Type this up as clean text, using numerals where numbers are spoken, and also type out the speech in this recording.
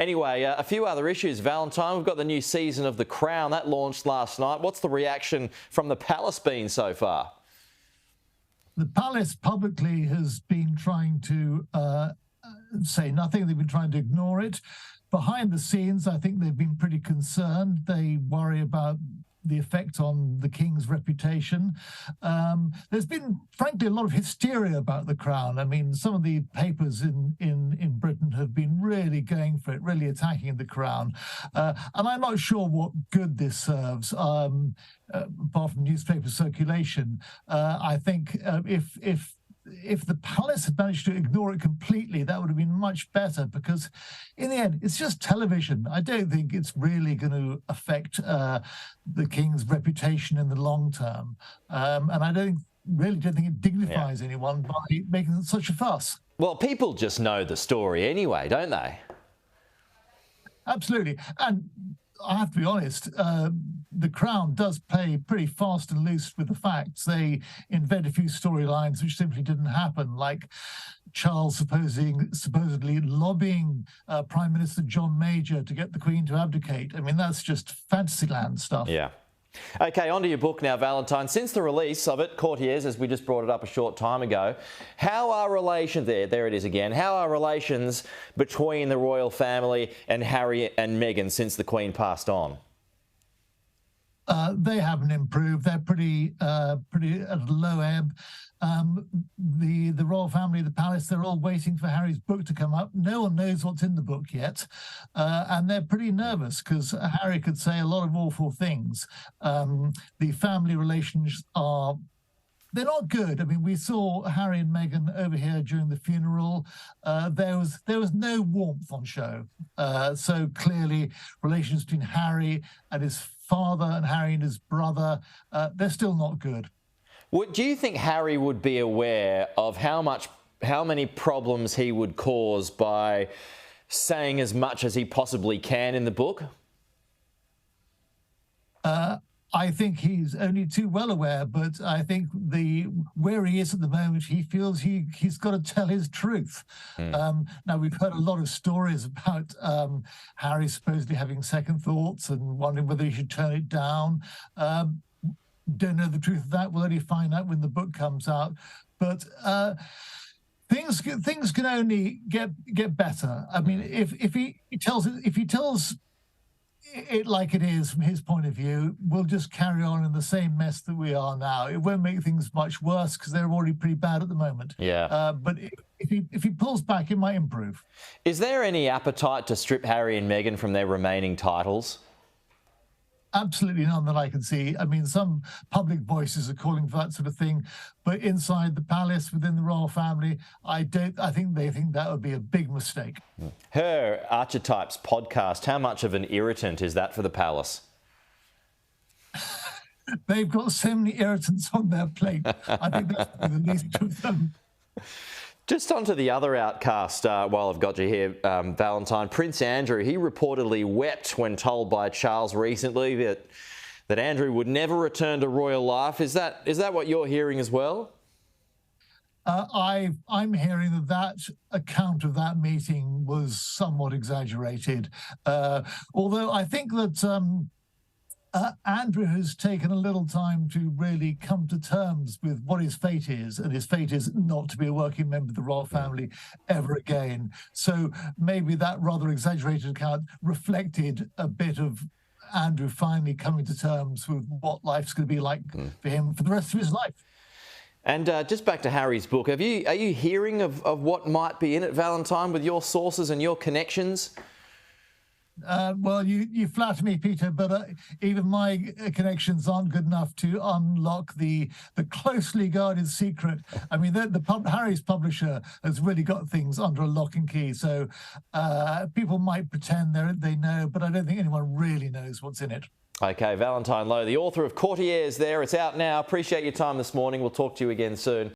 Anyway, a few other issues, Valentine. We've got the new season of The Crown. That launched last night. What's the reaction from the Palace been so far? The Palace publicly has been trying to say nothing. They've been trying to ignore it. Behind the scenes, I think they've been pretty concerned. They worry about the effect on the King's reputation. There's been, frankly, a lot of hysteria about The Crown. I mean, some of the papers in Britain have been really going for it, really attacking The Crown. And I'm not sure what good this serves, apart from newspaper circulation. I think if the Palace had managed to ignore it completely, that would have been much better, because in the end, it's just television. I don't think it's really going to affect the King's reputation in the long term. And I really don't think it dignifies anyone by making such a fuss. Well, people just know the story anyway, don't they? Absolutely. And I have to be honest, The Crown does play pretty fast and loose with the facts. They invent a few storylines which simply didn't happen, like Charles supposedly lobbying Prime Minister John Major to get the Queen to abdicate. I mean, that's just Fantasyland stuff. Yeah. OK, on to your book now, Valentine. Since the release of it, Courtiers, as we just brought it up a short time ago, how are relations, there it is again, how are relations between the royal family and Harry and Meghan since the Queen passed on? They haven't improved. They're pretty at a low ebb. The royal family, the palace, they're all waiting for Harry's book to come up. No one knows what's in the book yet. And they're pretty nervous because Harry could say a lot of awful things. The family relations they're not good. I mean, we saw Harry and Meghan over here during the funeral. There was no warmth on show. So clearly, relations between Harry and his father and Harry and his brother, they're still not good. Do you think Harry would be aware of how many problems he would cause by saying as much as he possibly can in the book? I think he's only too well aware, but I think where he is at the moment, he feels he's got to tell his truth. Now, we've heard a lot of stories about Harry supposedly having second thoughts and wondering whether he should turn it down. Don't know the truth of that. We'll only find out when the book comes out. But things can only get better. I mean, if he tells it like it is from his point of view, we'll just carry on in the same mess that we are now. It won't make things much worse because they're already pretty bad at the moment. Yeah. But if he pulls back, it might improve. Is there any appetite to strip Harry and Meghan from their remaining titles? Absolutely none that I can see. I mean, some public voices are calling for that sort of thing, but inside the palace, within the royal family, I think they think that would be a big mistake. Her Archetypes podcast, how much of an irritant is that for the palace? They've got so many irritants on their plate. I think that's the least of them. Just onto the other outcast, while I've got you here, Valentine. Prince Andrew, he reportedly wept when told by Charles recently that Andrew would never return to royal life. Is that what you're hearing as well? I'm hearing that account of that meeting was somewhat exaggerated. Although I think that Andrew has taken a little time to really come to terms with what his fate is, and his fate is not to be a working member of the royal family ever again. So maybe that rather exaggerated account reflected a bit of Andrew finally coming to terms with what life's going to be like for him for the rest of his life. And just back to Harry's book, are you hearing of what might be in it, Valentine, with your sources and your connections? Well, you flatter me, Peter, but even my connections aren't good enough to unlock the closely guarded secret. I mean, Harry's publisher has really got things under a lock and key, so people might pretend they know, but I don't think anyone really knows what's in it. OK, Valentine Low, the author of Courtiers there. It's out now. Appreciate your time this morning. We'll talk to you again soon.